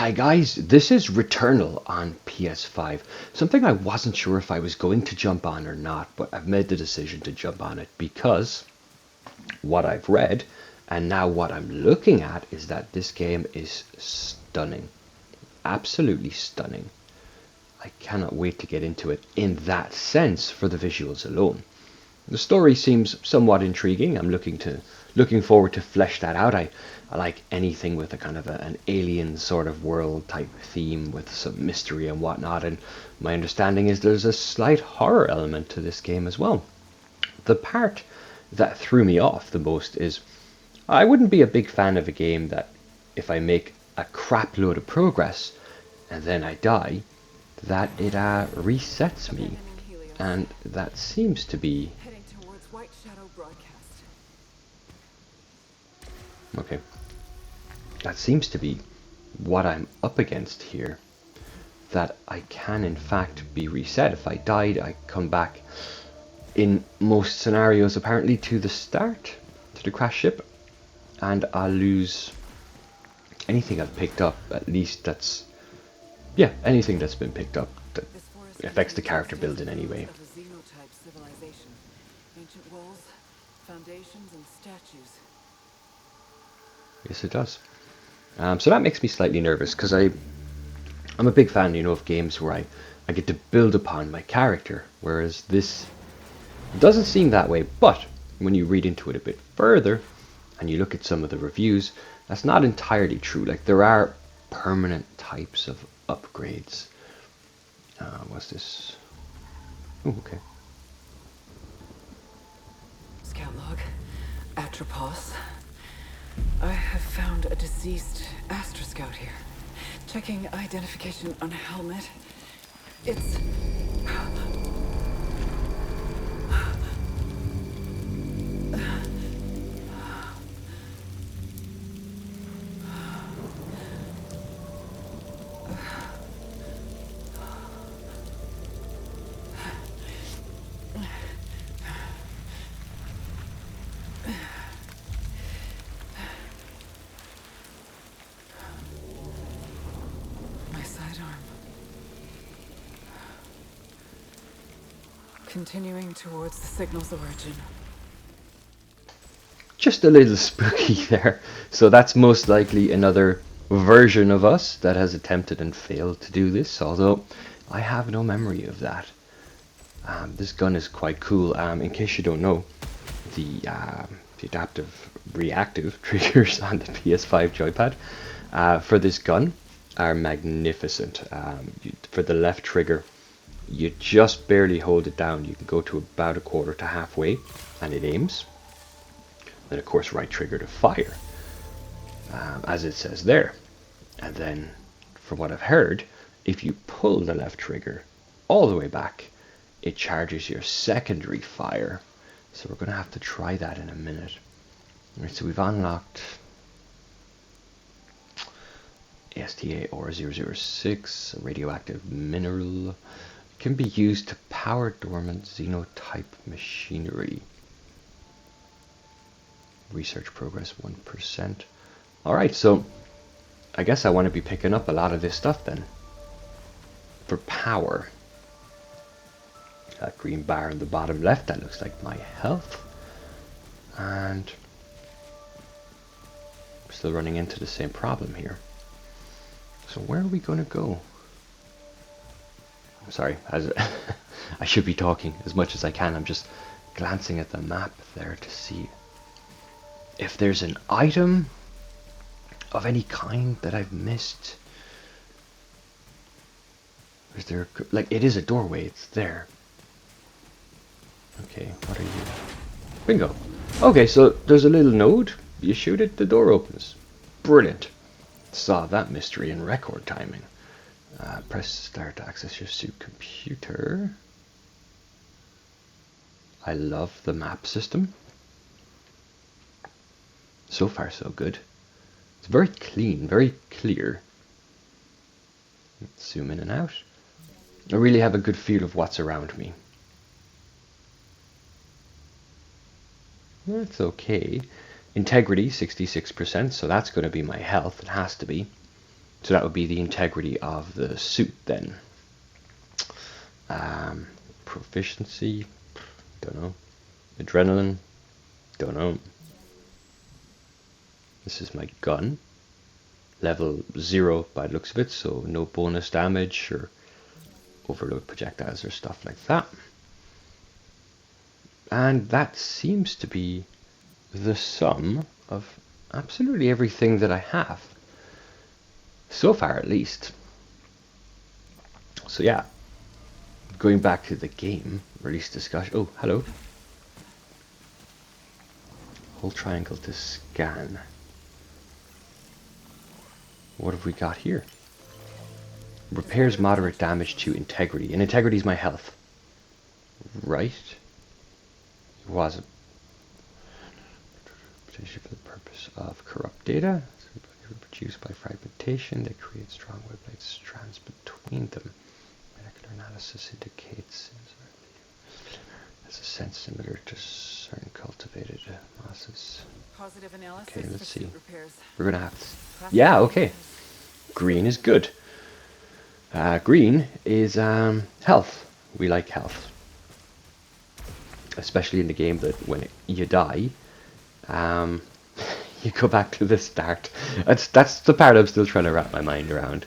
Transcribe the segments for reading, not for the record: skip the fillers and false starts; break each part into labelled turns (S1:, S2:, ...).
S1: Hi guys, this is Returnal on PS5. Something I wasn't sure if I was going to jump on or not, but I've made the decision to jump on it because what I've read and now what I'm looking at is that this game is stunning. Absolutely stunning. I cannot wait to get into it in that sense for the visuals alone. The story seems somewhat intriguing. I'm looking forward to flesh that out. I like anything with a kind of an alien sort of world type theme with some mystery and whatnot. And my understanding is there's a slight horror element to this game as well. The part that threw me off the most is I wouldn't be a big fan of a game that if I make a crap load of progress and then I die, that it resets me. And that seems to be... Okay. That seems to be what I'm up against here. That I can in fact be reset. If I died, I come back in most scenarios apparently to the start, to the crash ship, and I'll lose anything I've picked up, at least that's... yeah, anything that's been picked up that affects the character build in any way.
S2: Ancient walls, foundations, and statues.
S1: Yes, it does. So that makes me slightly nervous because I'm a big fan, you know, of games where I get to build upon my character, whereas this doesn't seem that way. But when you read into it a bit further and you look at some of the reviews, that's not entirely true. Like, there are permanent types of upgrades. What's this? Oh, okay.
S2: Scout log, Atropos. I have found a deceased Astra Scout here. Checking identification on helmet. It's... Continuing towards the signal's origin.
S1: Just a little spooky there. So that's most likely another version of us that has attempted and failed to do this, although I have no memory of that. This gun is quite cool. In case you don't know, the adaptive reactive triggers on the PS5 joypad for this gun are magnificent. For the left trigger, you just barely hold it down. You can go to about a quarter to halfway and it aims. Then of course right trigger to fire, as it says there. And then from what I've heard, if you pull the left trigger all the way back, it charges your secondary fire. So we're going to have to try that in a minute. Alright, so we've unlocked ASTA or 006, a radioactive mineral. Can be used to power dormant xenotype machinery. Research progress 1%. Alright, so I guess I want to be picking up a lot of this stuff then. For power. That green bar in the bottom left, that looks like my health. And we're still running into the same problem here. So where are we going to go? Sorry, I should be talking as much as I can. I'm just glancing at the map there to see if there's an item of any kind that I've missed. Is there, like, it is a doorway, it's there. Okay, what are you? Bingo. Okay, so there's a little node. You shoot it, the door opens. Brilliant. Solve that mystery in record timing. Press start to access your suit computer. I love the map system. So far so good. It's very clean, very clear. Let's zoom in and out. I really have a good feel of what's around me. That's okay. Integrity 66%, so that's going to be my health. It has to be. So that would be the integrity of the suit then. Proficiency, don't know. Adrenaline, don't know. This is my gun. Level 0 by the looks of it, so no bonus damage or overload projectiles or stuff like that. And that seems to be the sum of absolutely everything that I have. So far, at least. So yeah, going back to the game, release discussion. Oh, hello. Hold triangle to scan. What have we got here? Repairs moderate damage to integrity. And integrity is my health. Right? It wasn't. Potentially for the purpose of corrupt data. Produced by fragmentation that creates strong web-like strands between them. Molecular analysis indicates has a sense similar to certain cultivated masses.
S2: Positive analysis.
S1: Okay, let's see.
S2: Repairs.
S1: We're gonna have to. Yeah, okay. Green is good. Green is health. We like health, especially in the game that when you die, you go back to the start. That's the part I'm still trying to wrap my mind around.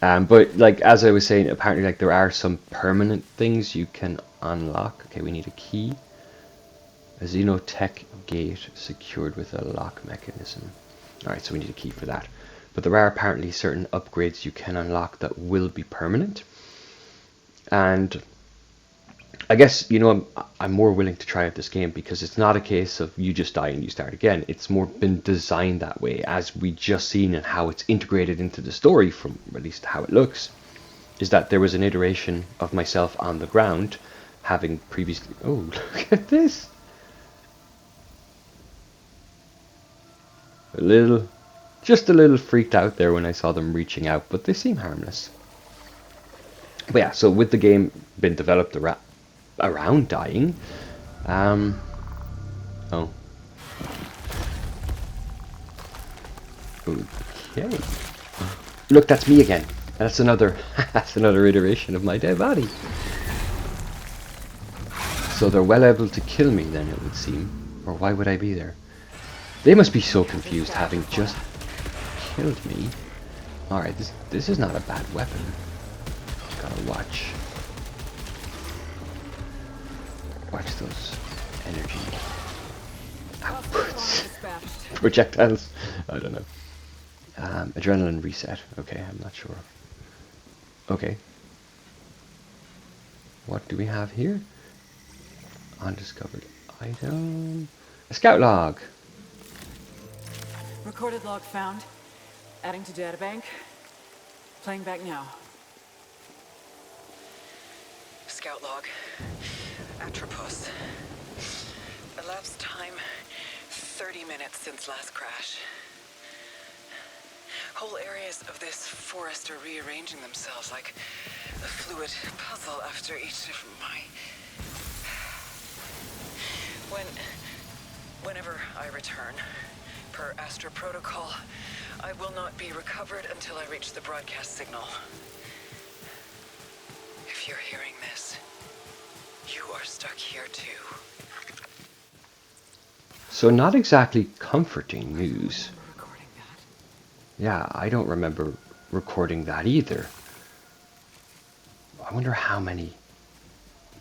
S1: But like as I was saying, apparently like there are some permanent things you can unlock. Okay, we need a key. A Xenotech gate secured with a lock mechanism. Alright, so we need a key for that. But there are apparently certain upgrades you can unlock that will be permanent. And I guess, you know, I'm more willing to try out this game because it's not a case of you just die and you start again. It's more been designed that way, as we just seen, and how it's integrated into the story, from at least how it looks, is that there was an iteration of myself on the ground, having previously... Oh, look at this! Just a little freaked out there when I saw them reaching out, but they seem harmless. But yeah, so with the game been developed around dying, oh, okay. Look, that's me again. That's another iteration of my dead body. So they're well able to kill me then, it would seem. Or why would I be there? They must be so confused, having just killed me. Alright, this is not a bad weapon. Gotta watch those energy outputs. Projectiles. I don't know. Adrenaline reset. Okay, I'm not sure. Okay. What do we have here? Undiscovered item. A scout log.
S2: Recorded log found. Adding to databank. Playing back now.
S3: Scout log. Atropos. Elapsed time 30 minutes since last crash. Whole areas of this forest are rearranging themselves like a fluid puzzle after each of my... Whenever I return, per Astra protocol, I will not be recovered until I reach the broadcast signal. If you're hearing this, you are stuck here too.
S1: So not exactly comforting news. Yeah, I don't remember recording that either. I wonder how many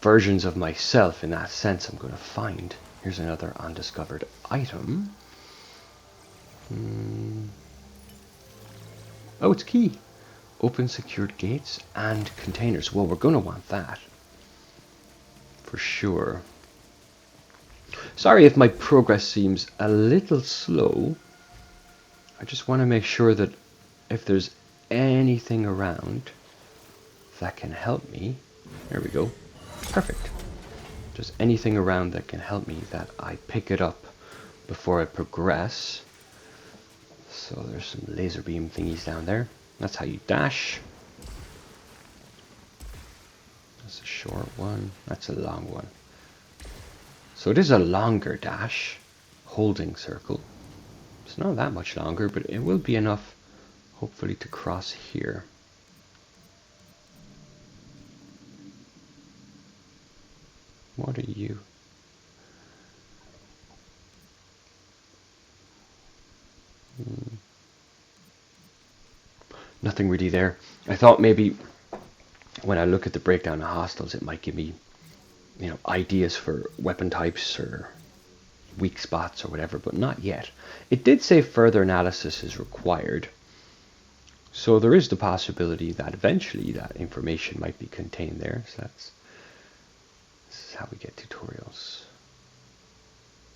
S1: versions of myself in that sense I'm going to find. Here's another undiscovered item. Oh, it's key. Open secured gates and containers. Well, we're going to want that. For sure. Sorry if my progress seems a little slow. I just want to make sure that if there's anything around that can help me. There we go. Perfect. Just anything around that can help me, that I pick it up before I progress. So there's some laser beam thingies down there. That's how you dash. That's a short one. That's a long one. So it is a longer dash. Holding circle. It's not that much longer, but it will be enough hopefully to cross here. What are you? Nothing really there. I thought maybe when I look at the breakdown of hostiles, it might give me, you know, ideas for weapon types or weak spots or whatever, but not yet. It did say further analysis is required, so there is the possibility that eventually that information might be contained there. So this is how we get tutorials.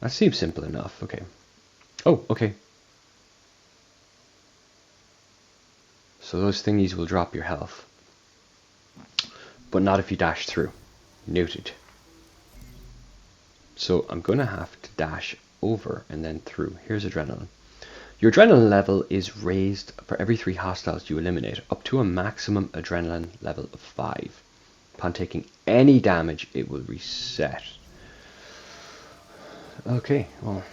S1: That seems simple enough. Okay. Oh, okay. So those thingies will drop your health, but not if you dash through. Noted. So I'm going to have to dash over and then through. Here's adrenaline. Your adrenaline level is raised for every 3 hostiles you eliminate, up to a maximum adrenaline level of 5. Upon taking any damage, it will reset. Okay, well,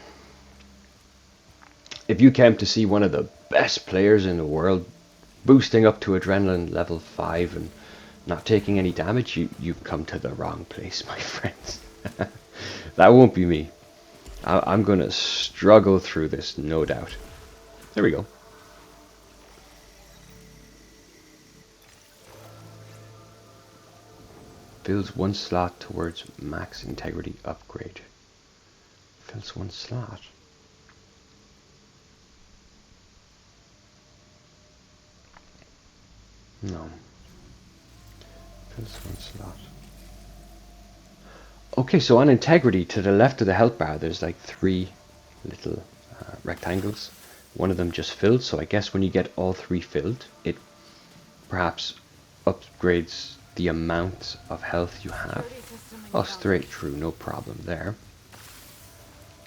S1: if you came to see one of the best players in the world boosting up to adrenaline level 5 and not taking any damage, you've come to the wrong place, my friends. That won't be me. I'm going to struggle through this, no doubt. There we go. Fills 1 slot towards max integrity upgrade. Fills 1 slot. No. Fills 1 slot. Okay, so on integrity, to the left of the health bar, there's like 3 little rectangles. One of them just filled, so I guess when you get all 3 filled, it perhaps upgrades the amount of health you have. Oh, straight through, no problem there.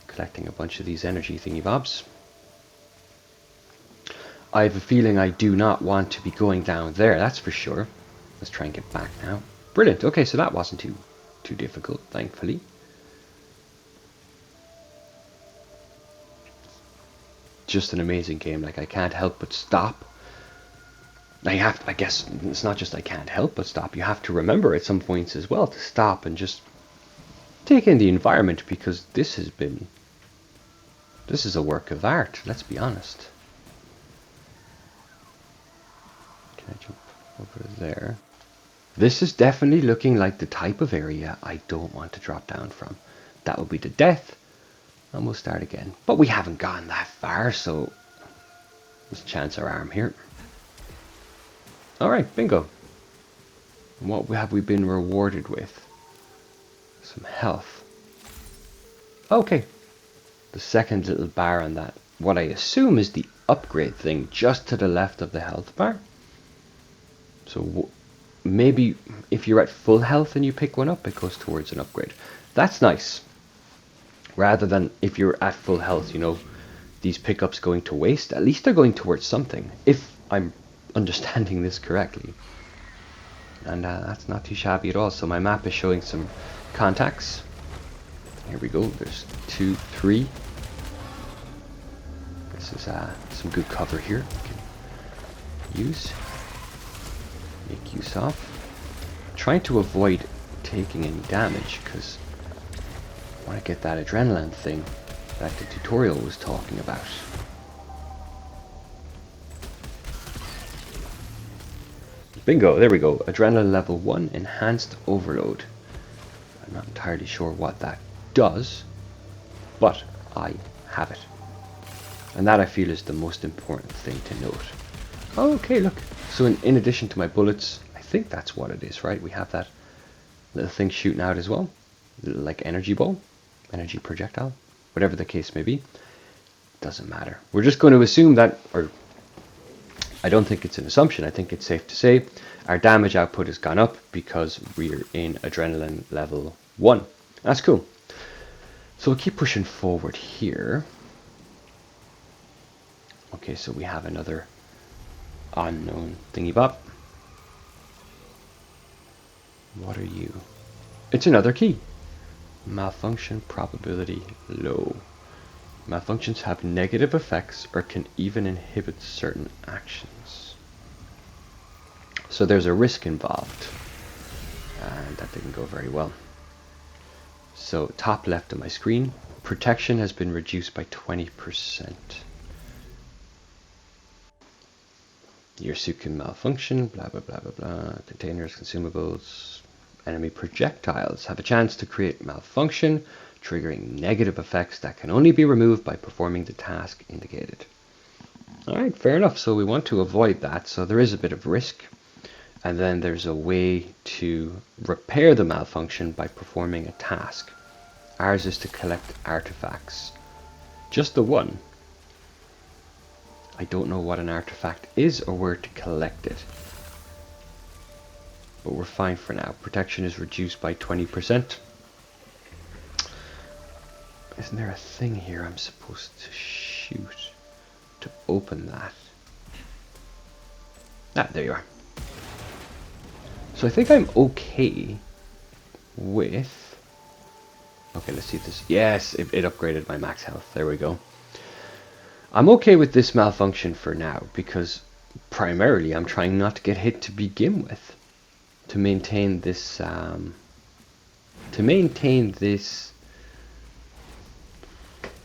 S1: Collecting a bunch of these energy thingy bobs. I have a feeling I do not want to be going down there, that's for sure. Let's try and get back now. Brilliant, okay, so that wasn't too difficult, thankfully. Just an amazing game. Like, I can't help but stop. I guess it's not just I can't help but stop. You have to remember at some points as well to stop and just take in the environment, because this is a work of art, let's be honest. Can I jump over there? This is definitely looking like the type of area I don't want to drop down from. That would be the death, and we'll start again. But we haven't gone that far, so let's chance our arm here. Alright, bingo. And what have we been rewarded with? Some health. Okay. The second little bar on that, what I assume is the upgrade thing just to the left of the health bar. So maybe if you're at full health and you pick one up, it goes towards an upgrade. That's nice. Rather than if you're at full health, you know, these pickups going to waste. At least they're going towards something, if I'm understanding this correctly. And that's not too shabby at all. So my map is showing some contacts. Here we go. There's 2, 3. This is some good cover here. We can make use of. Trying to avoid taking any damage, because I want to get that adrenaline thing that the tutorial was talking about. Bingo, there we go. Adrenaline level 1, enhanced overload. I'm not entirely sure what that does, but I have it. And that I feel is the most important thing to note. Okay, look. So in addition to my bullets, I think that's what it is, right? We have that little thing shooting out as well. Little, like, energy ball, energy projectile, whatever the case may be. Doesn't matter. We're just going to assume that, or I don't think it's an assumption, I think it's safe to say our damage output has gone up because we're in adrenaline level 1. That's cool. So we'll keep pushing forward here. Okay, so we have another unknown thingy bop. What are you? It's another key. Malfunction probability low. Malfunctions have negative effects or can even inhibit certain actions. So there's a risk involved, and that didn't go very well. So top left of my screen, protection has been reduced by 20%. Your suit can malfunction, blah blah blah blah blah. Containers, consumables, enemy projectiles have a chance to create malfunction, triggering negative effects that can only be removed by performing the task indicated. Alright, fair enough. So we want to avoid that, so there is a bit of risk. And then there's a way to repair the malfunction by performing a task. Ours is to collect artifacts. Just the one. I don't know what an artifact is or where to collect it. But we're fine for now. Protection is reduced by 20%. Isn't there a thing here I'm supposed to shoot to open that? Ah, there you are. So I think I'm okay with... Okay, let's see if this... Yes, it upgraded my max health. There we go. I'm okay with this malfunction for now, because primarily I'm trying not to get hit to begin with. To maintain this...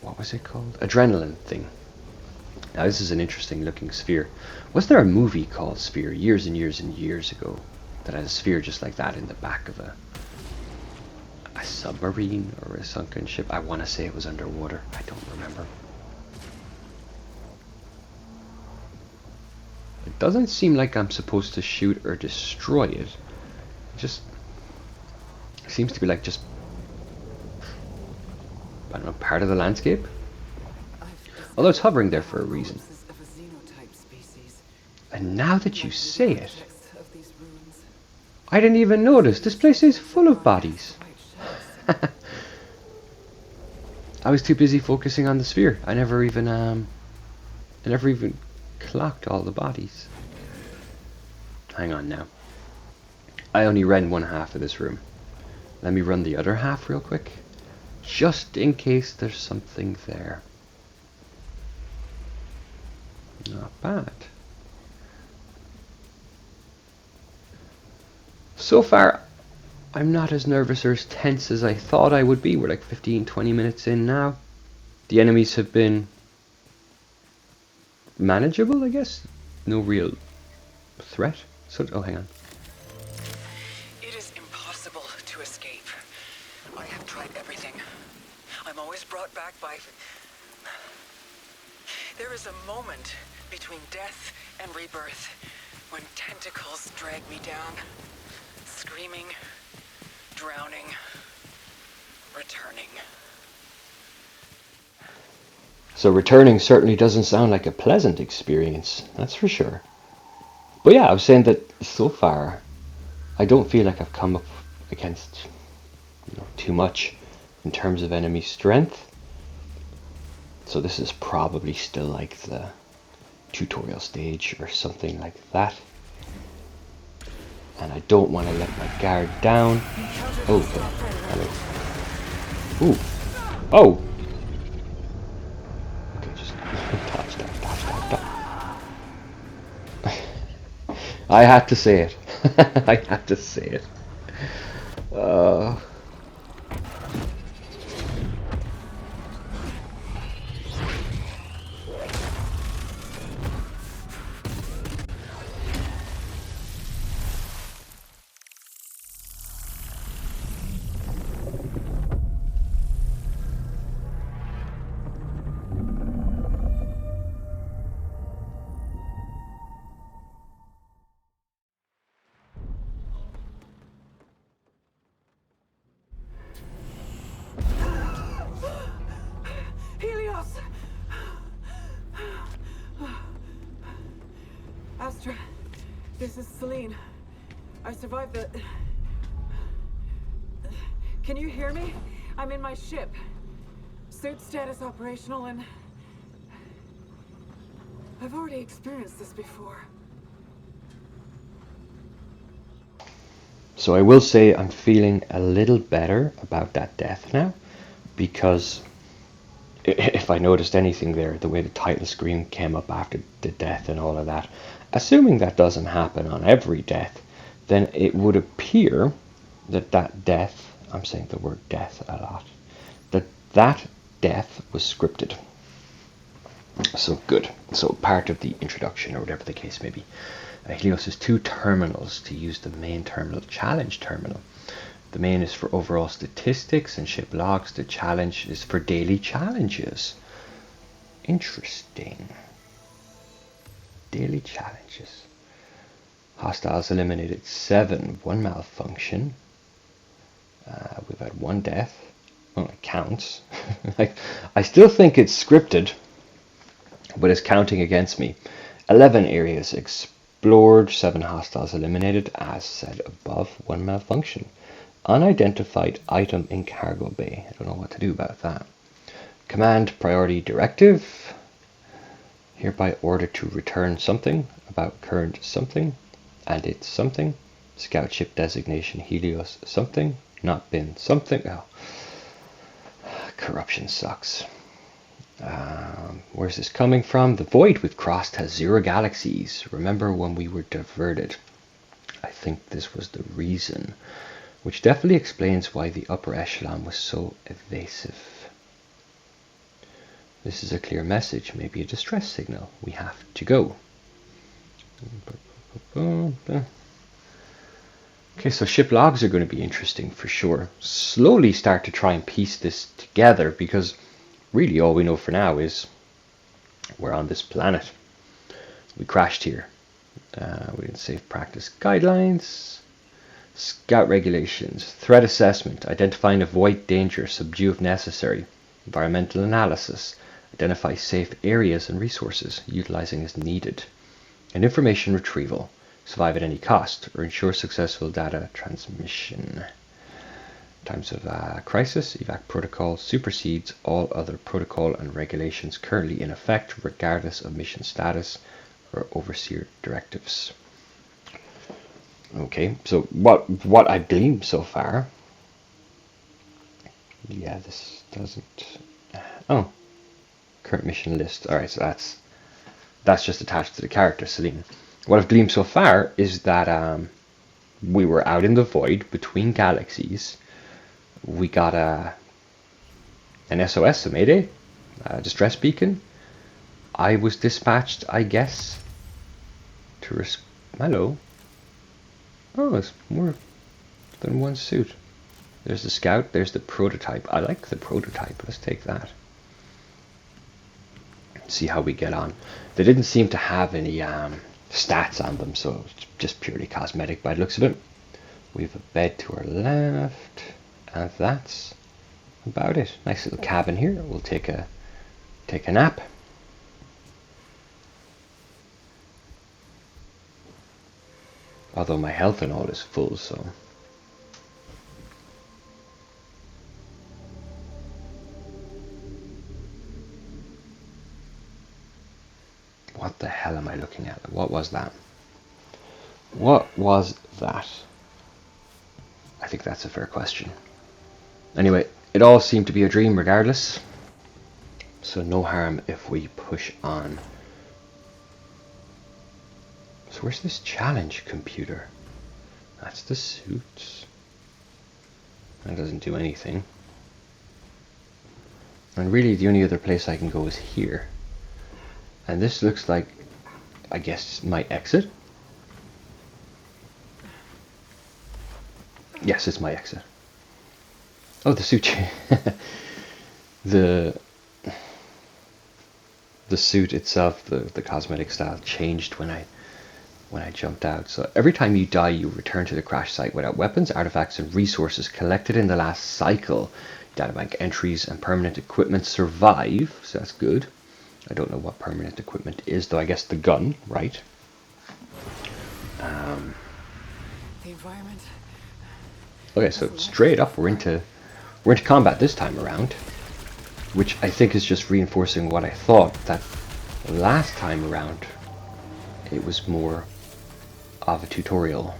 S1: What was it called? Adrenaline thing. Now this is an interesting looking sphere. Was there a movie called Sphere years and years and years ago that had a sphere just like that in the back of a submarine or a sunken ship? I want to say it was underwater. I don't remember. It doesn't seem like I'm supposed to shoot or destroy it. It just seems to be like just, I don't know, part of the landscape. Although it's hovering there for a reason. And now that you say it, I didn't even notice. This place is full of bodies. I was too busy focusing on the sphere. I never even clocked all the bodies. Hang on now. I only ran one half of this room. Let me run the other half real quick, just in case there's something there. Not bad. So far, I'm not as nervous or as tense as I thought I would be. We're like 15-20 minutes in now. The enemies have been manageable, I guess. No real threat. So, oh, hang on.
S3: It is impossible to escape. I have tried everything. I'm always brought back by... There is a moment between death and rebirth when tentacles drag me down. Screaming, drowning, returning.
S1: So returning certainly doesn't sound like a pleasant experience, that's for sure. But yeah, I was saying that so far, I don't feel like I've come up against too much in terms of enemy strength. So this is probably still like the tutorial stage or something like that. And I don't want to let my guard down. Oh, okay. Hello. Ooh. Oh! Okay, just dodge. I had to say it. I had to say it.
S2: Astra, this is Celine. I survived the... Can you hear me? I'm in my ship. Suit status operational and... I've already experienced this before.
S1: So I will say I'm feeling a little better about that death now, because it if I noticed anything there, the way the title screen came up after the death and all of that. Assuming that doesn't happen on every death, then it would appear that that death, I'm saying the word death a lot, that death was scripted. So good. So part of the introduction, or whatever the case may be. Helios has 2 terminals to use the main terminal, challenge terminal. The main is for overall statistics and ship logs. The challenge is for daily challenges. Interesting. Daily challenges. Hostiles eliminated 7. 1 malfunction. We've had 1 death. Well, it counts. I still think it's scripted, but it's counting against me. 11 areas explored, 7 hostiles eliminated, as said above, 1 malfunction. Unidentified item in cargo bay. I don't know what to do about that. Command priority directive. Hereby order to return something about current something, and it's something. Scout ship designation Helios something, not been something. Oh. Corruption sucks. Where's this coming from? The void we've crossed has 0 galaxies. Remember when we were diverted? I think this was the reason, which definitely explains why the upper echelon was so evasive. This is a clear message, maybe a distress signal. We have to go. Okay, so ship logs are going to be interesting for sure. Slowly start to try and piece this together, because really all we know for now is we're on this planet. We crashed here. We didn't save practice guidelines. Scout regulations. Threat assessment. Identify and avoid danger. Subdue if necessary. Environmental analysis. Identify safe areas and resources, utilizing as needed. And information retrieval. Survive at any cost, or ensure successful data transmission. Times of crisis, evac protocol supersedes all other protocol and regulations currently in effect, regardless of mission status or overseer directives. Okay, so what I've gleaned so far. Yeah, this doesn't. Oh, current mission list. All right, so that's just attached to the character, Celine. What I've gleaned so far is that we were out in the void between galaxies. We got an SOS, a Mayday, a distress beacon. I was dispatched, I guess, to hello. Oh, it's more than 1 suit. There's the scout, there's the prototype. I like the prototype, let's take that. See how we get on. They didn't seem to have any stats on them, so it's just purely cosmetic by the looks of it. We have a bed to our left, and that's about it. Nice little cabin here. We'll take a nap. Although my health and all is full, so. What the hell am I looking at? What was that? What was that? I think that's a fair question. Anyway, it all seemed to be a dream regardless. So no harm if we push on. So where's this challenge computer? That's the suits. That doesn't do anything. And really the only other place I can go is here. And this looks like, I guess, my exit. Yes, it's my exit. Oh, the suit. the suit itself, the cosmetic style changed when I jumped out. So every time you die, you return to the crash site without weapons, artifacts, and resources collected in the last cycle. Databank entries and permanent equipment survive, so that's good. I don't know what permanent equipment is, though. I guess the gun, right?
S2: The environment.
S1: Okay, so straight up, we're into combat this time around, which I think is just reinforcing what I thought, that last time around it was more of a tutorial.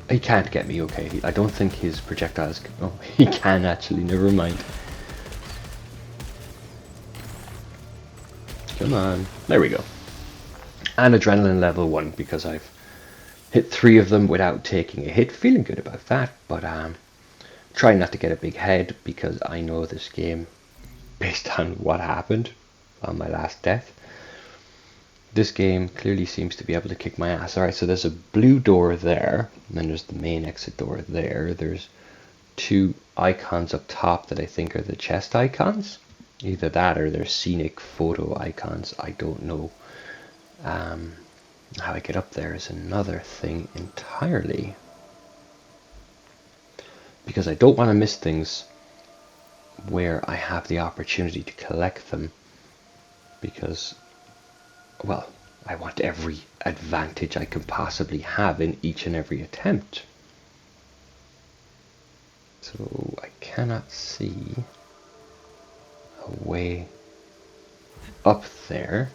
S1: He can't get me, okay. I don't think his projectiles... Oh, he can actually, never mind. Come on. There we go. And adrenaline level 1, because I've hit 3 of them without taking a hit. Feeling good about that, but trying not to get a big head, because I know this game, based on what happened on my last death, this game clearly seems to be able to kick my ass. Alright, so there's a blue door there, and then there's the main exit door there. There's 2 icons up top that I think are the chest icons. Either that or they're scenic photo icons. I don't know. How I get up there is another thing entirely. Because I don't want to miss things where I have the opportunity to collect them. Because... well, I want every advantage I can possibly have in each and every attempt. So I cannot see a way up there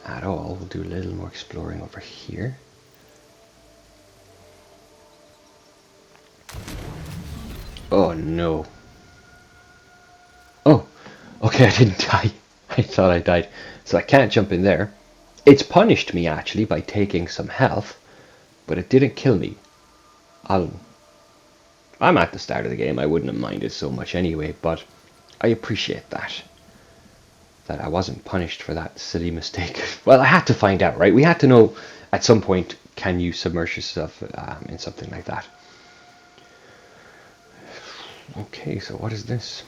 S1: at all. We'll do a little more exploring over here. Oh no. Oh, okay, I didn't die. I thought I died. So I can't jump in there. It's punished me actually by taking some health, but it didn't kill me. I'm at the start of the game. I wouldn't have minded so much anyway, but I appreciate that I wasn't punished for that silly mistake. Well, I had to find out, right? We had to know at some point, can you submerge yourself in something like that? Okay, so what is this?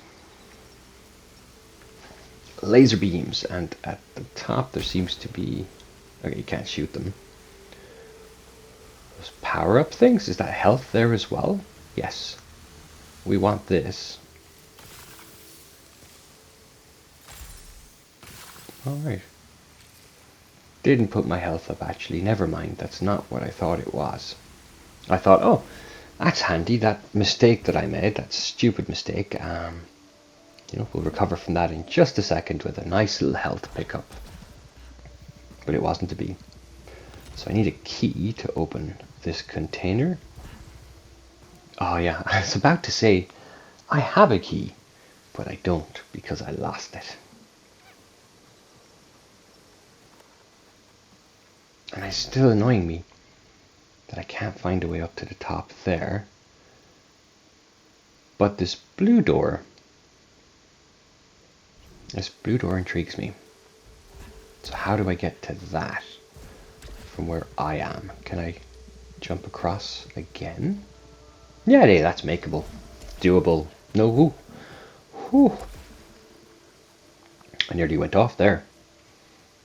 S1: Laser beams, and at the top there seems to be... okay, you can't shoot them. Those power-up things? Is that health there as well? Yes. We want this. Alright. Didn't put my health up actually. Never mind. That's not what I thought it was. I thought, oh, that's handy. That mistake that I made, that stupid mistake, you know, we'll recover from that in just a second with a nice little health pickup. But it wasn't to be. So I need a key to open this container. Oh yeah, I was about to say, I have a key, but I don't because I lost it. And it's still annoying me that I can't find a way up to the top there. But this blue door intrigues me. So how do I get to that from where I am? Can I jump across again? Yeah, that's makeable. Doable. No, whoo. I nearly went off there.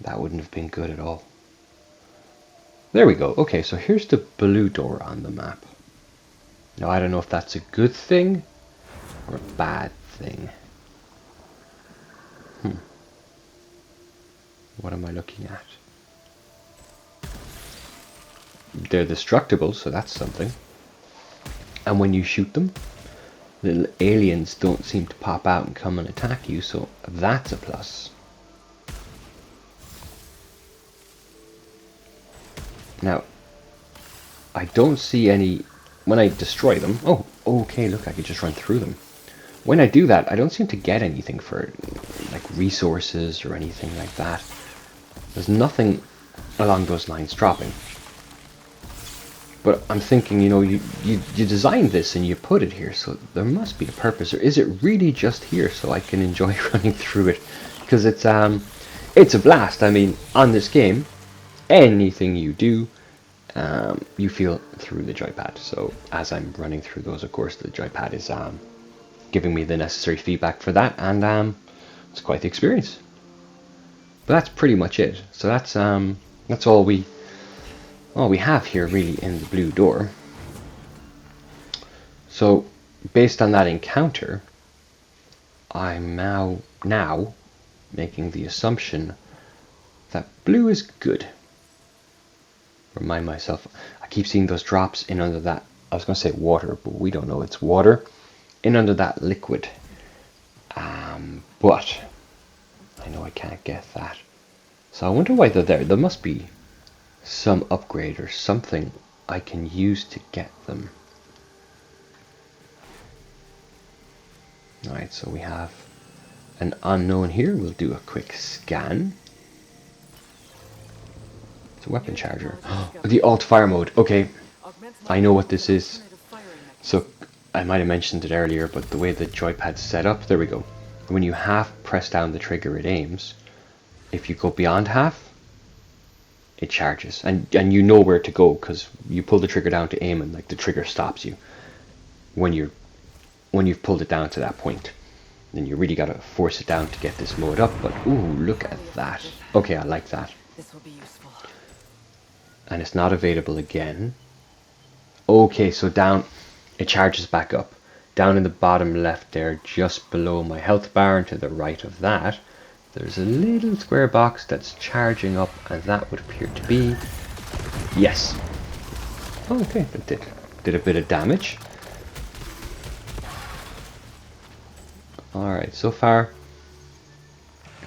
S1: That wouldn't have been good at all. There we go. Okay, so here's the blue door on the map. Now, I don't know if that's a good thing or a bad thing. What am I looking at? They're destructible, so that's something. And when you shoot them, little aliens don't seem to pop out and come and attack you, so that's a plus. Now, I don't see any... when I destroy them... oh, okay, look, I could just run through them. When I do that, I don't seem to get anything for it, like resources or anything like that. There's nothing along those lines dropping. But I'm thinking, you know, you designed this and you put it here, so there must be a purpose. Or is it really just here so I can enjoy running through it? Because it's a blast. I mean, on this game, anything you do, you feel through the joypad. So as I'm running through those, of course, the joypad is giving me the necessary feedback for that, and it's quite the experience. But that's pretty much it. So that's all we have here really in the blue door. So based on that encounter, I'm now making the assumption that blue is good. Remind myself, I keep seeing those drops in under that, I was going to say water, but we don't know it's water, in under that liquid. But I know I can't get that. So I wonder why they're there. There must be some upgrade or something I can use to get them. Alright, so we have an unknown here. We'll do a quick scan. It's a weapon charger. The alt fire mode. Okay, I know what this is. So I might have mentioned it earlier, but the way the joypad's set up, there we go. When you half press down the trigger, it aims. If you go beyond half, it charges, and you know where to go because you pull the trigger down to aim, and like the trigger stops you when you've pulled it down to that point. Then you really gotta force it down to get this mode up. But ooh, look at that. Okay, I like that.
S3: This will be useful.
S1: And it's not available again. Okay, so down, it charges back up. Down in the bottom left there, just below my health bar and to the right of that, there's a little square box that's charging up, and that would appear to be... Yes. Okay, that did a bit of damage. Alright, so far,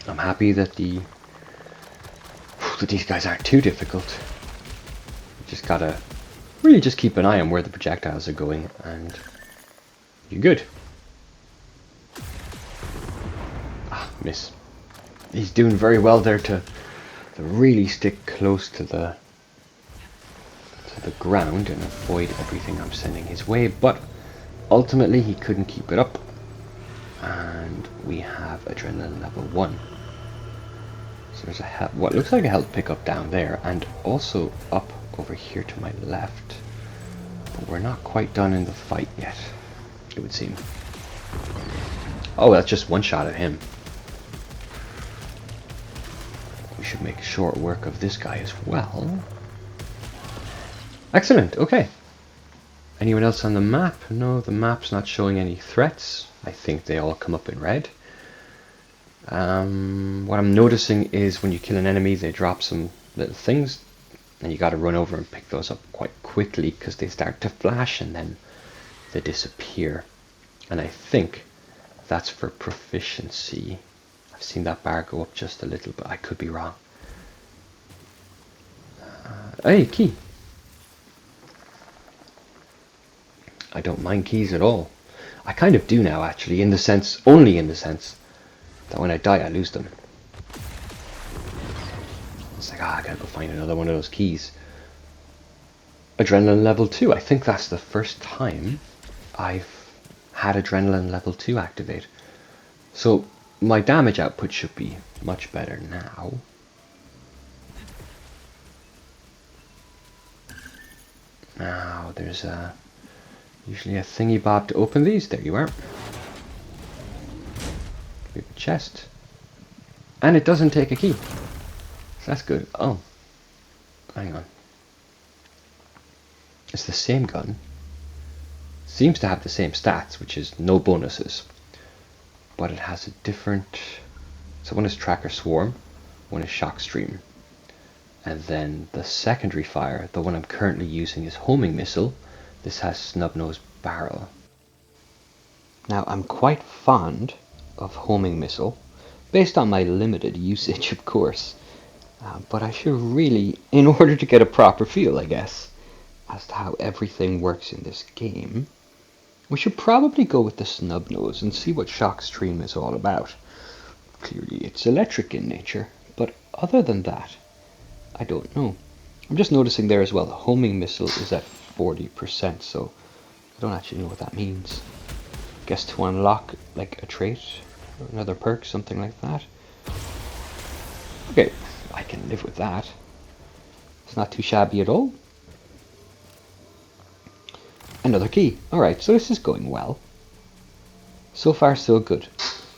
S1: I'm happy that these guys aren't too difficult. Just gotta really just keep an eye on where the projectiles are going, and you're good. Ah, miss. He's doing very well there to really stick close to the ground and avoid everything I'm sending his way, but ultimately he couldn't keep it up, and we have adrenaline level 1. So there's what looks like a health pickup down there, and also up over here to my left, but we're not quite done in the fight yet, it would seem. Oh, that's just one shot at him. We should make short work of this guy as well. Excellent, okay. Anyone else on the map? No, the map's not showing any threats. I think they all come up in red. What I'm noticing is when you kill an enemy, they drop some little things, and you got to run over and pick those up quite quickly because they start to flash and then they disappear. And I think that's for proficiency. I've seen that bar go up just a little, but I could be wrong. Hey, key. I don't mind keys at all. I kind of do now, actually, in the sense, only in the sense, that when I die, I lose them. It's like, I gotta go find another one of those keys. Adrenaline level 2. I think that's the first time I've had adrenaline level 2 activate. So my damage output should be much better now. Now there's usually a thingy bob to open these. There you are. We have a chest. And it doesn't take a key. So that's good. Oh. Hang on. It's the same gun. Seems to have the same stats, which is no bonuses. But it has a different... So one is Tracker Swarm, one is Shock Stream. And then the secondary fire, the one I'm currently using, is Homing Missile. This has Snub-Nosed Barrel. Now I'm quite fond of Homing Missile, based on my limited usage of course. But I should really, in order to get a proper feel I guess, as to how everything works in this game, we should probably go with the Snub-Nose and see what Shock Stream is all about. Clearly it's electric in nature, but other than that, I don't know. I'm just noticing there as well, the Homing Missile is at 40%, so I don't actually know what that means. Guess to unlock like a trait or another perk, something like that. Okay, I can live with that. It's not too shabby at all. Another key. Alright, so this is going well. So far so good.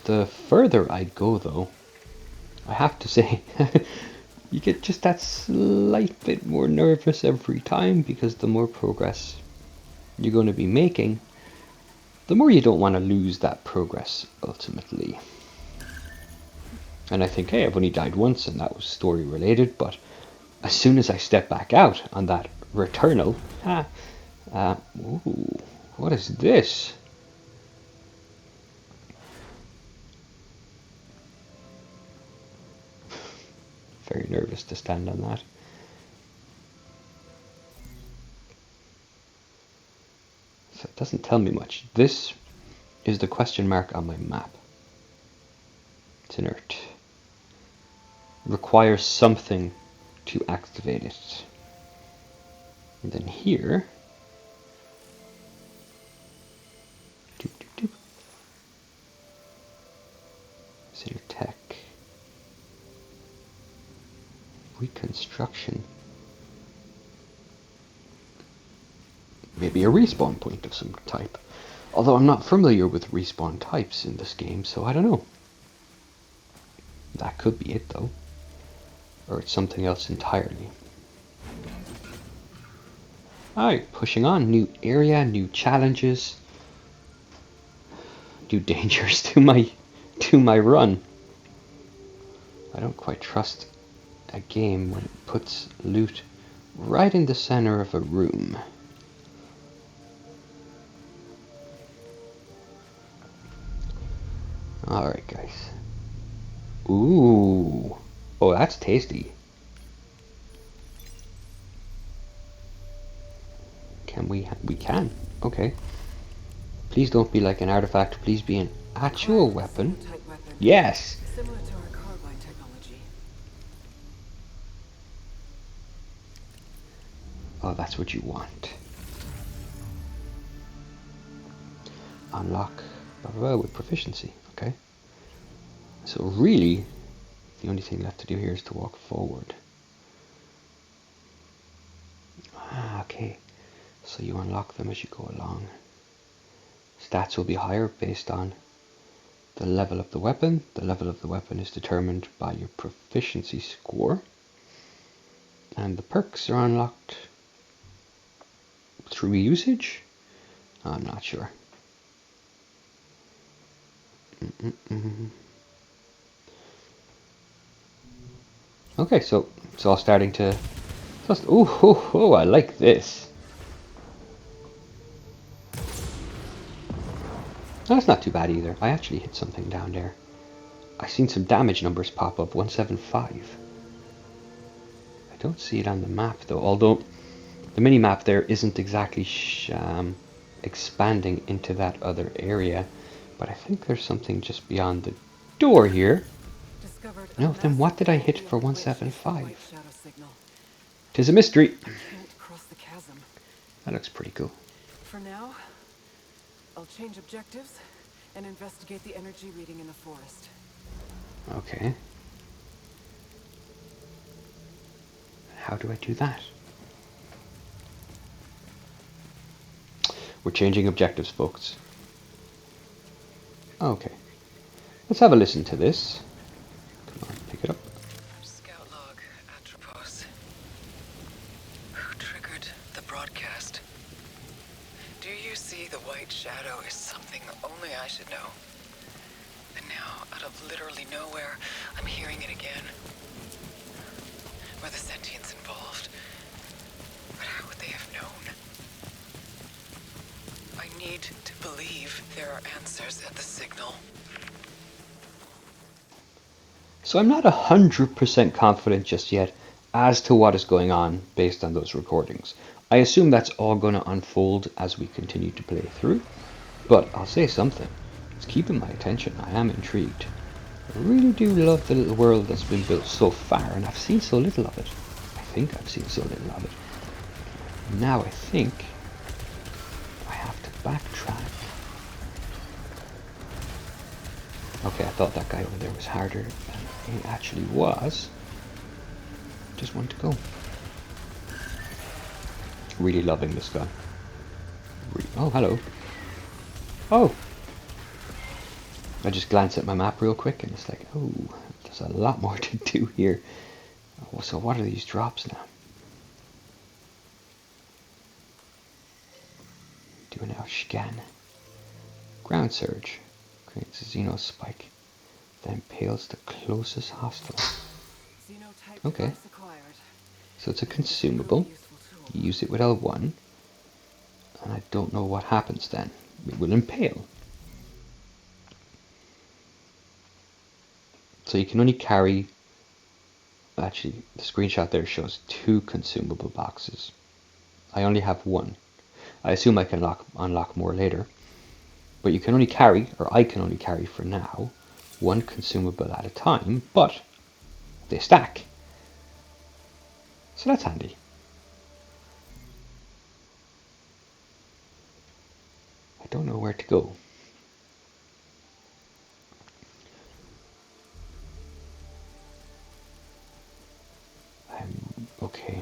S1: The further I'd go though, I have to say, you get just that slight bit more nervous every time, because the more progress you're going to be making, the more you don't want to lose that progress ultimately. And I think, hey, I've only died once and that was story related, but as soon as I step back out on that Returnal, ooh, what is this? Very nervous to stand on that. Doesn't tell me much. This is the question mark on my map. It's inert. Requires something to activate it. And then here, doop, doop, doop. Center tech. Reconstruction. Maybe a respawn point of some type. Although I'm not familiar with respawn types in this game, so I don't know. That could be it though. Or it's something else entirely. Alright, pushing on. New area, new challenges. New dangers to my run. I don't quite trust a game when it puts loot right in the center of a room. Alright guys. Ooh. Oh, that's tasty. Can we can. Okay. Please don't be like an artifact. Please be an actual weapon. Yes.
S2: Similar to our carbine technology.
S1: Oh, that's what you want. Unlock blah, blah, blah, with proficiency. Okay. So really, the only thing left to do here is to walk forward. Ah, okay. So you unlock them as you go along. Stats will be higher based on the level of the weapon. The level of the weapon is determined by your proficiency score. And the perks are unlocked through usage? I'm not sure. Okay, so it's all starting to... Oh, I like this. That's not too bad either. I actually hit something down there. I seen some damage numbers pop up, 175. I don't see it on the map though, although the mini-map there isn't exactly expanding into that other area. But I think there's something just beyond the door here. No, then what did I hit for 175? Tis a mystery. That looks pretty cool.
S2: For now, I'll change objectives and investigate the energy reading in the forest.
S1: Okay. How do I do that? We're changing objectives, folks. Okay. Let's have a listen to this. Come on, pick it up.
S3: Scout log, Atropos. Who triggered the broadcast? Do you see the white shadow is something only I should know? And now, out of literally nowhere, I'm hearing it again. Were the sentients involved? But how would they have known? I need to believe there are answers at the signal.
S1: So I'm not 100% confident just yet as to what is going on based on those recordings. I assume that's all going to unfold as we continue to play through, but I'll say something. It's keeping my attention. I am intrigued. I really do love the little world that's been built so far, and I've seen so little of it. I think I've seen so little of it. Now I think I have to backtrack. Okay, I thought that guy over there was harder than he actually was. Just want to go. Really loving this gun. Oh, hello. Oh! I just glanced at my map real quick and it's like, oh, there's a lot more to do here. Oh, so what are these drops now? Doing our scan. Ground surge. Creates a Xeno spike. Then impales the closest hostile. Okay. So it's a consumable. You use it with L1. And I don't know what happens then. It will impale. So you can only carry... Actually, the screenshot there shows 2 consumable boxes. I only have 1. I assume I can unlock more later. But you can only carry, or I can only carry for now, one consumable at a time, but they stack. So that's handy. I don't know where to go. Okay,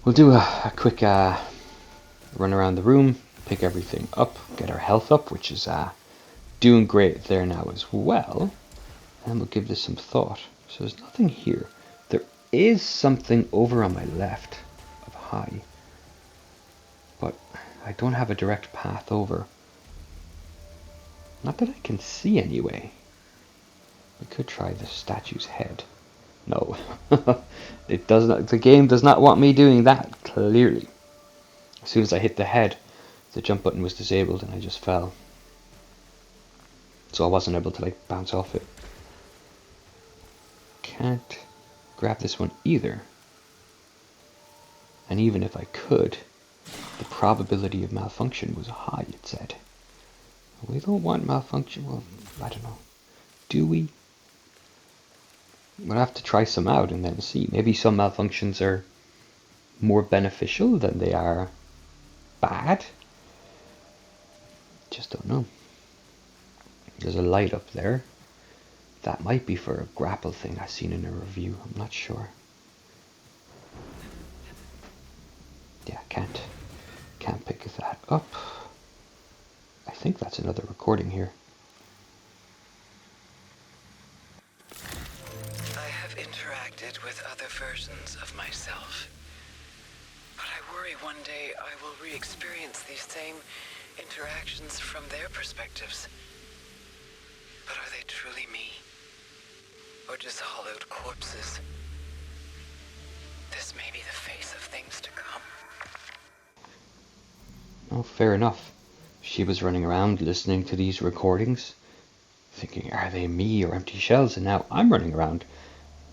S1: we'll do a quick run around the room, pick everything up, get our health up, which is doing great there now as well. And we'll give this some thought. So there's nothing here. There is something over on my left of high, but I don't have a direct path over. Not that I can see anyway. We could try the statue's head. No, it does not. The game does not want me doing that, clearly. As soon as I hit the head, the jump button was disabled and I just fell. So I wasn't able to like bounce off it. Can't grab this one either. And even if I could, the probability of malfunction was high, it said. We don't want malfunction. Well, I don't know. Do we? We'll have to try some out and then see. Maybe some malfunctions are more beneficial than they are bad. Just don't know. There's a light up there. That might be for a grapple thing I've seen in a review. I'm not sure. Yeah, can't pick that up. I think that's another recording here.
S3: I have interacted with other versions of myself, but I worry one day I will re-experience these same interactions from their perspectives. But are they truly me? Or just hollowed corpses? This may be the face of things to come.
S1: Oh, fair enough. She was running around listening to these recordings, thinking, are they me or empty shells? And now I'm running around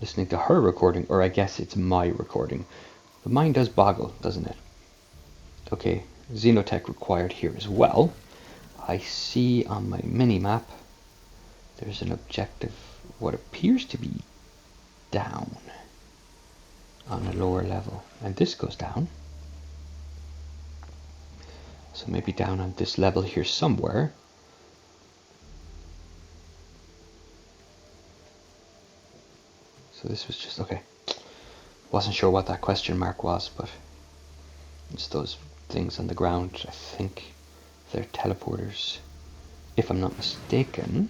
S1: listening to her recording, or I guess it's my recording. The mind does boggle, doesn't it? Okay, Xenotech required here as well. I see on my mini-map there's an objective, what appears to be down on a lower level. And this goes down. So maybe down on this level here somewhere. So this was just, okay. Wasn't sure what that question mark was, but it's those things on the ground. I think they're teleporters, if I'm not mistaken.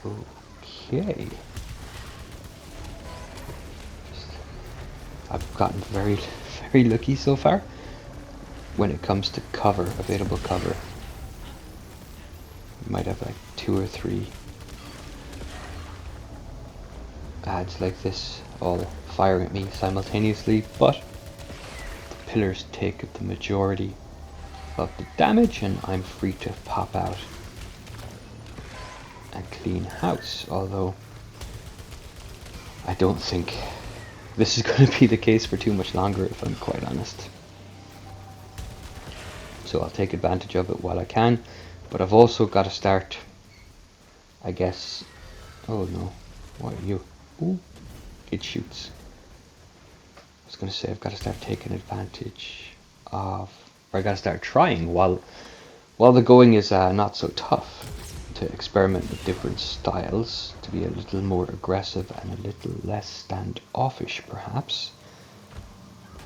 S1: Okay. I've gotten very lucky so far when it comes to cover, available cover. You might have like 2 or 3 ads like this all firing at me simultaneously, but the pillars take the majority of the damage and I'm free to pop out and clean house, although I don't think this is going to be the case for too much longer, if I'm quite honest. So I'll take advantage of it while I can, but I've also got to start, I guess. Oh no, what are you? Ooh, it shoots. I was going to say I've got to start taking advantage of, or I got to start trying while the going is not so tough, to experiment with different styles, to be a little more aggressive and a little less standoffish perhaps,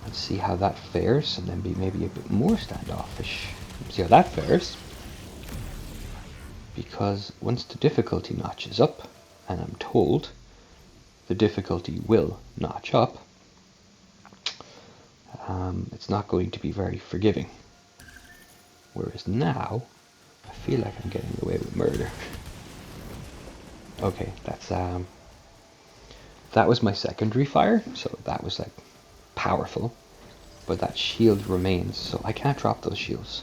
S1: and see how that fares, and then be maybe a bit more standoffish, see how that fares, because once the difficulty notches up, and I'm told the difficulty will notch up, it's not going to be very forgiving, whereas now I feel like I'm getting away with murder. Okay, that's that was my secondary fire, so that was like powerful, but that shield remains, so I can't drop those shields.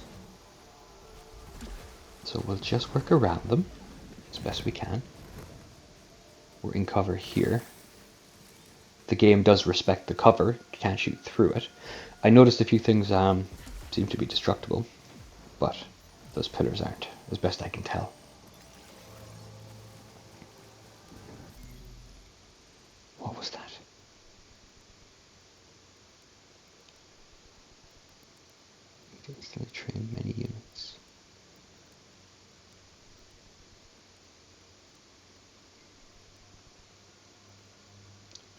S1: So we'll just work around them as best we can. We're in cover here. the game does respect the cover. You can't shoot through it. I noticed a few things seem to be destructible, but those pillars aren't, as best I can tell. What was that? Instantly train many units.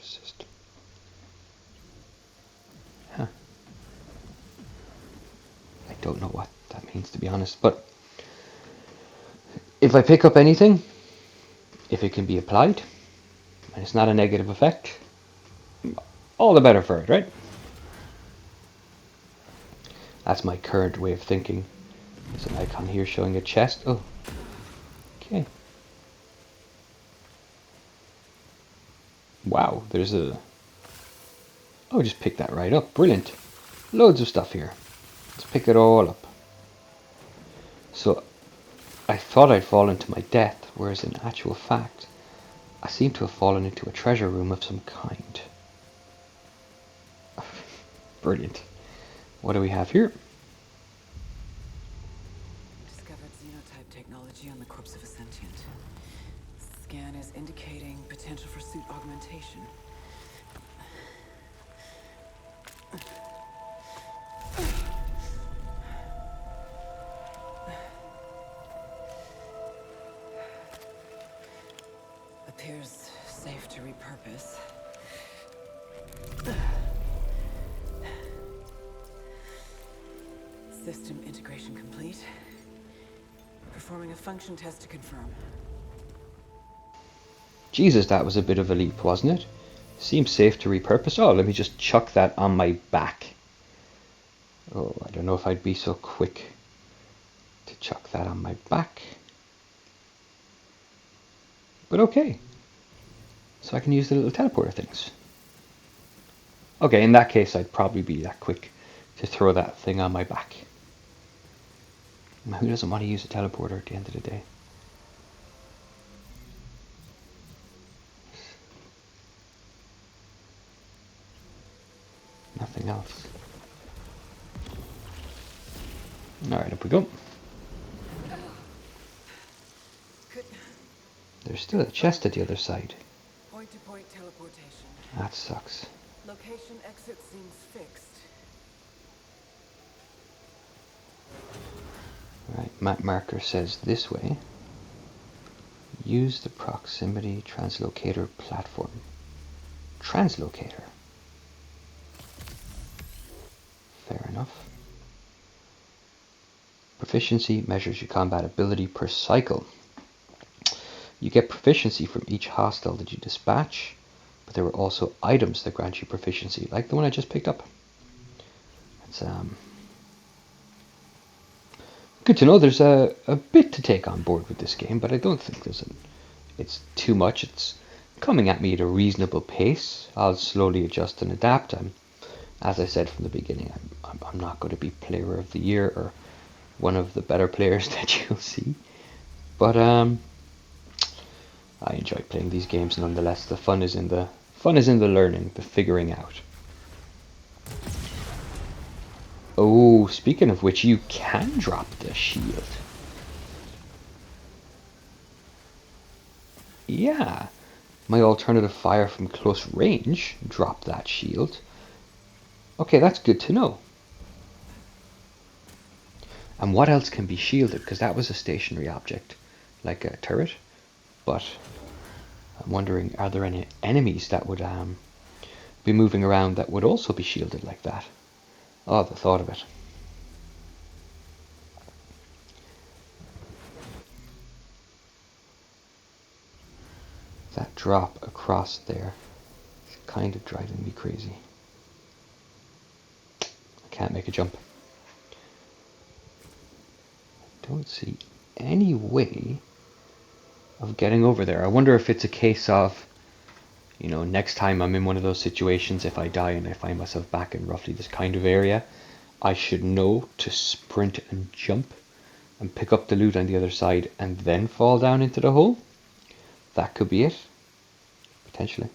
S1: System. Huh. I don't know what that means, to be honest, but if I pick up anything, if it can be applied, and it's not a negative effect, all the better for it, right? That's my current way of thinking. There's an icon here showing a chest. Oh, okay. Wow, there's a... Oh, just pick that right up. Brilliant. Loads of stuff here. Let's pick it all up. So, I thought I'd fallen to my death, whereas in actual fact, I seem to have fallen into a treasure room of some kind. Brilliant. What do we have here?
S2: Discovered xenotype technology on the corpse of a sentient. Scan is indicating potential for suit augmentation. Appears safe to repurpose. System integration complete. Performing a function test to confirm.
S1: Jesus, that was a bit of a leap, wasn't it? Seems safe to repurpose. Oh, let me just chuck that on my back. Oh, I don't know if I'd be so quick to chuck that on my back. But okay. So I can use the little teleporter things. Okay, in that case, I'd probably be that quick to throw that thing on my back. Who doesn't want to use a teleporter at the end of the day? Nothing else. Alright, up we go. There's still a chest at the other side.
S2: Point-to-point teleportation.
S1: That sucks.
S2: Location exit seems fixed.
S1: Right, map marker says this way. Use the proximity translocator platform. Translocator. Fair enough. Proficiency measures your combat ability per cycle. You get proficiency from each hostile that you dispatch, but there are also items that grant you proficiency, like the one I just picked up. That's good to know. There's a bit to take on board with this game, but I don't think it's too much. It's coming at me at a reasonable pace. I'll slowly adjust and adapt. As I said from the beginning, I'm not going to be player of the year or one of the better players that you'll see, but I enjoy playing these games nonetheless. The fun is in the learning, the figuring out. Oh, speaking of which, you can drop the shield. Yeah, my alternative fire from close range dropped that shield. Okay, that's good to know. And what else can be shielded? Because that was a stationary object, like a turret. But I'm wondering, are there any enemies that would be moving around that would also be shielded like that? Oh, the thought of it. That drop across there is kind of driving me crazy. I can't make a jump. I don't see any way of getting over there. I wonder if it's a case of, you know, next time I'm in one of those situations, if I die and I find myself back in roughly this kind of area, I should know to sprint and jump and pick up the loot on the other side and then fall down into the hole. That could be it, potentially.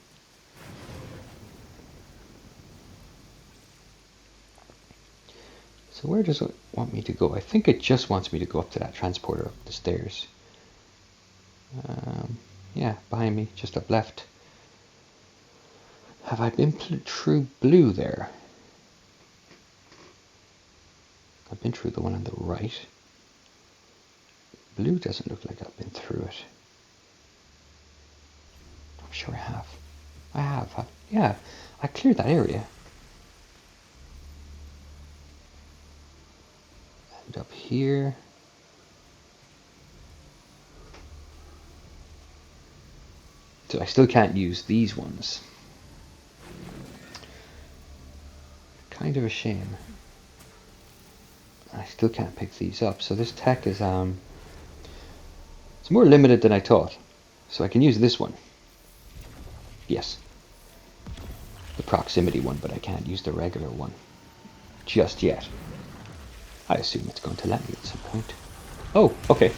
S1: So where does it want me to go? I think it just wants me to go up to that transporter up the stairs. Yeah, behind me, just up left. Have I been through blue there? I've been through the one on the right. Blue doesn't look like I've been through it. I'm sure I have. I have. Yeah, I cleared that area. And up here. So I still can't use these ones. Kind of a shame. I still can't pick these up. So this tech is it's more limited than I thought. So I can use this one. Yes. The proximity one, but I can't use the regular one. Just yet. I assume it's going to let me at some point. Oh, okay.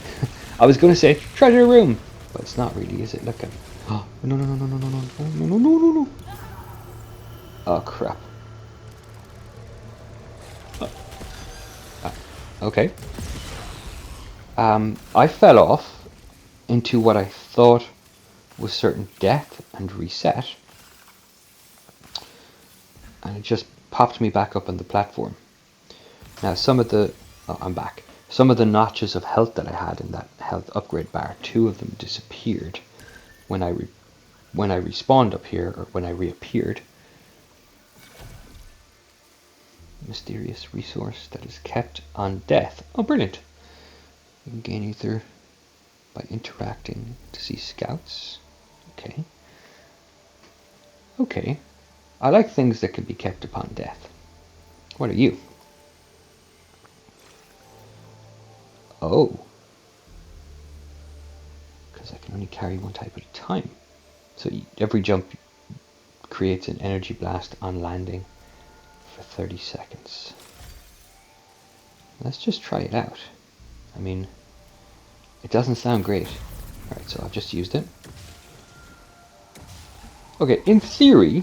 S1: I was going to say treasure room, but it's not really, is it? Look at. Oh, no, no, no, no, no, no, no, no, no, no, no, no. Oh, crap. Okay. I fell off into what I thought was certain death and reset, and it just popped me back up on the platform. Now some of the I'm back. Some of the notches of health that I had in that health upgrade bar, 2 of them disappeared when I respawned up here, or when I reappeared. Mysterious resource that is kept on death. Oh, brilliant! You can gain ether by interacting to see scouts. Okay. Okay. I like things that can be kept upon death. What are you? Oh. Because I can only carry one type at a time. So every jump creates an energy blast on landing for 30 seconds. Let's just try it out. I mean, it doesn't sound great. Alright, so I've just used it. Okay, in theory,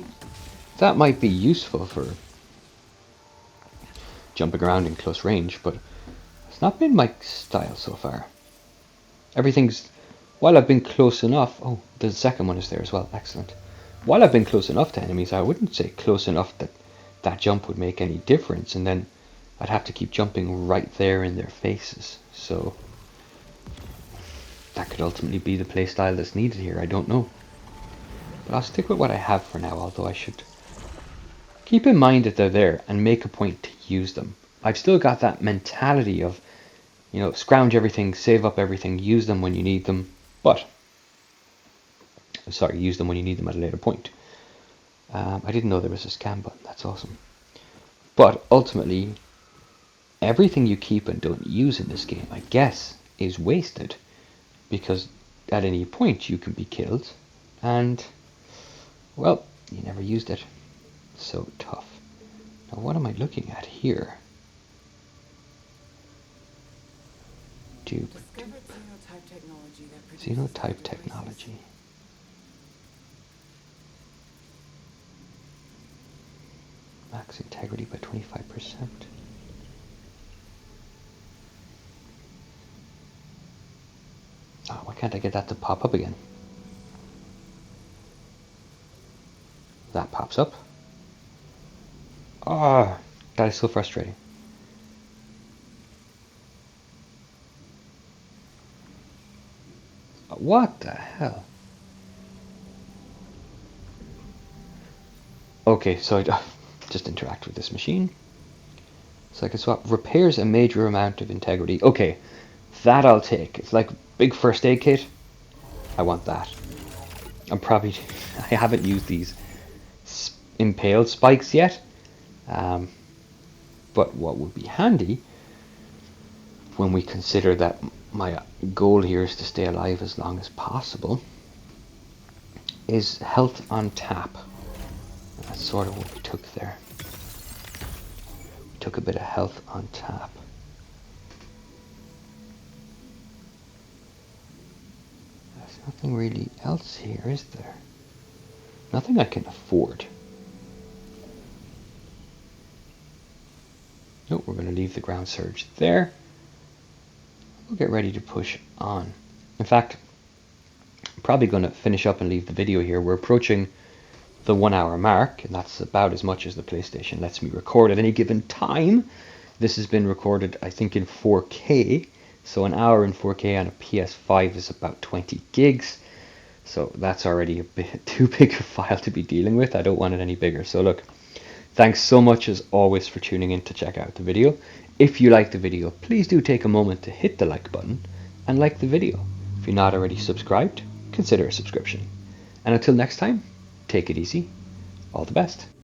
S1: that might be useful for jumping around in close range, but it's not been my style so far. Everything's, while I've been close enough, oh, the second one is there as well, excellent. While I've been close enough to enemies, I wouldn't say close enough that that jump would make any difference, and then I'd have to keep jumping right there in their faces, so that could ultimately be the playstyle that's needed here, I don't know. But I'll stick with what I have for now, although I should keep in mind that they're there and make a point to use them. I've still got that mentality of, you know, scrounge everything, save up everything, use them when you need them, but, sorry, use them when you need them at a later point. I didn't know there was a scan button, that's awesome. But ultimately, everything you keep and don't use in this game, I guess, is wasted, because at any point you can be killed, and, well, you never used it. So tough. Now what am I looking at here? Xenotype technology. Max integrity by 25%. Oh, why can't I get that to pop up again? That pops up. Ah, oh, that is so frustrating. What the hell? Okay, so I just interact with this machine. So I can swap. Repairs a major amount of integrity. Okay, that I'll take. It's like big first aid kit. I want that. I'm probably... I haven't used these impaled spikes yet. But what would be handy, when we consider that my goal here is to stay alive as long as possible, is health on tap. That's sort of what we took there. We took a bit of health on tap. There's nothing really else here, is there? Nothing I can afford. Nope, we're going to leave the ground surge there. We'll get ready to push on. In fact, I'm probably going to finish up and leave the video here. We're approaching the 1 hour mark, and that's about as much as the PlayStation lets me record at any given time. This has been recorded, I think, in 4K. So an hour in 4K on a PS5 is about 20 gigs. So that's already a bit too big a file to be dealing with. I don't want it any bigger. So look, thanks so much as always for tuning in to check out the video. If you like the video, please do take a moment to hit the like button and like the video. If you're not already subscribed, consider a subscription. And until next time, take it easy. All the best.